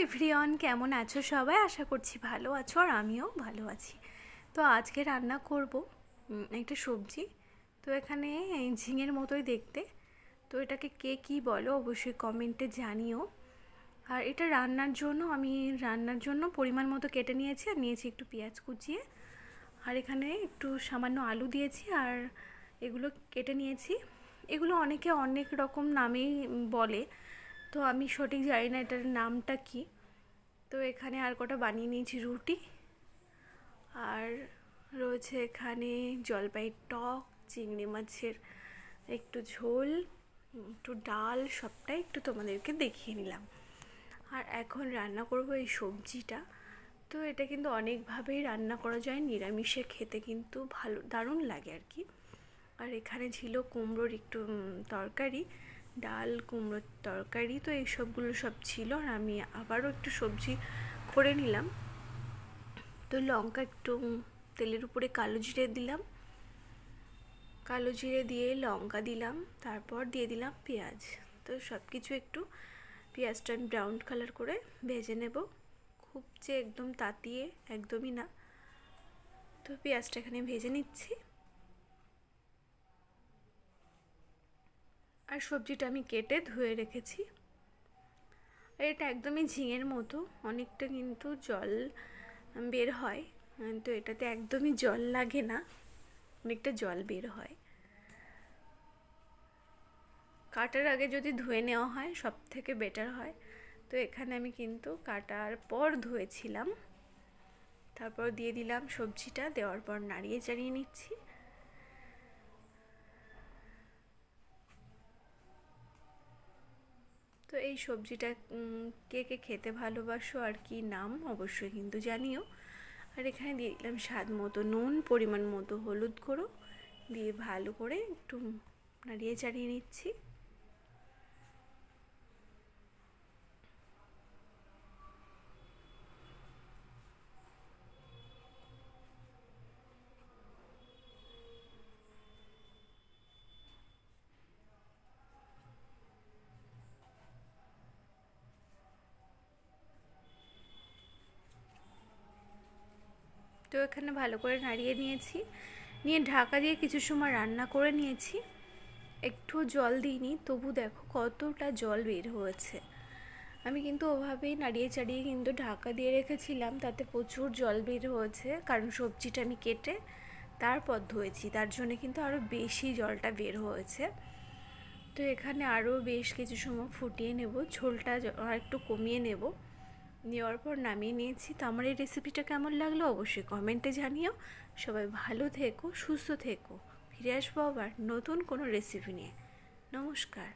Everyone, কেমন আছো সবাই? আশা করছি ভালো আছো আর আমিও ভালো আছি। তো আজকে রান্না করব একটা সবজি। তো এখানে এই ঝিঙের মতোই দেখতে। তো এটাকে কে কী বলো অবশ্যই কমেন্টে জানিও। আর এটা রান্নার জন্য পরিমাণ মতো কেটে নিয়েছি, আর নিয়েছি একটু পেঁয়াজ কুচিয়ে, আর এখানে একটু সামান্য আলু দিয়েছি, আর এগুলো কেটে নিয়েছি। এগুলো অনেকে অনেক রকম নামেই বলে, তো আমি সঠিক জানি না এটার নামটা কি। তো এখানে আর কটা বানিয়ে নিয়েছি রুটি, আর রয়েছে এখানে জলপাইয়ের টক, চিংড়ি মাছের একটু ঝোল, একটু ডাল, সবটাই একটু তোমাদেরকে দেখিয়ে নিলাম। আর এখন রান্না করব এই সবজিটা। তো এটা কিন্তু অনেকভাবেই রান্না করা যায়, নিরামিষে খেতে কিন্তু ভালো দারুণ লাগে আর কি। আর এখানে ছিল কুমড়োর একটু তরকারি, ডাল, কুমড়োর তরকারি, তো এই সবগুলো সব ছিল। আর আমি আবারও একটু সবজি করে নিলাম। তো লঙ্কা একটু তেলের উপরে কালো জিরে দিলাম, কালো জিরে দিয়ে লঙ্কা দিলাম, তারপর দিয়ে দিলাম পেঁয়াজ। তো সব কিছু একটু পেঁয়াজটা আমি ব্রাউন কালার করে ভেজে নেব, খুব যে একদম তাতিয়ে একদমই না। তো পেঁয়াজটা এখানে ভেজে নিচ্ছি। আর সবজিটা আমি কেটে ধুয়ে রেখেছি। আর এটা একদমই ঝিঙের মতো, অনেকটা কিন্তু জল বের হয়, তো এটাতে একদমই জল লাগে না, অনেকটা জল বের হয়। কাটার আগে যদি ধুয়ে নেওয়া হয় সব থেকে বেটার হয়। তো এখানে আমি কিন্তু কাটার পর ধুয়েছিলাম, তারপর দিয়ে দিলাম সবজিটা, দেওয়ার পর নাড়িয়ে চাড়িয়ে নিচ্ছি। তো এই সবজিটা কে কে খেতে ভালোবাসো আর কি নাম অবশ্যই কিন্তু জানিও। আর এখানে দিয়ে দিলাম স্বাদ মতো নুন, পরিমাণ মতো হলুদ গুঁড়ো দিয়ে ভালো করে একটু নাড়িয়ে চাড়িয়ে নিচ্ছি। তো এখানে ভালো করে নাড়িয়ে নিয়েছি, নিয়ে ঢাকা দিয়ে কিছু সময় রান্না করে নিয়েছি। একটু জল দিইনি, তবু দেখো কতটা জল বের হয়েছে। আমি কিন্তু ওভাবেই নাড়িয়ে চাড়িয়ে কিন্তু ঢাকা দিয়ে রেখেছিলাম, তাতে প্রচুর জল বের হয়েছে, কারণ সবজিটা আমি কেটে তারপর ধুয়েছি, তার জন্য কিন্তু আরও বেশি জলটা বের হয়েছে। তো এখানে আরও বেশ কিছু সময় ফুটিয়ে নেব, ঝোলটা আর একটু কমিয়ে নেব, নেওয়ার পর নামিয়ে নিয়েছি। তো আমার এই রেসিপিটা কেমন লাগলো অবশ্যই কমেন্টে জানিও। সবাই ভালো থেকো, সুস্থ থেকো। ফিরে আসবো আবার নতুন কোনো রেসিপি নিয়ে। নমস্কার।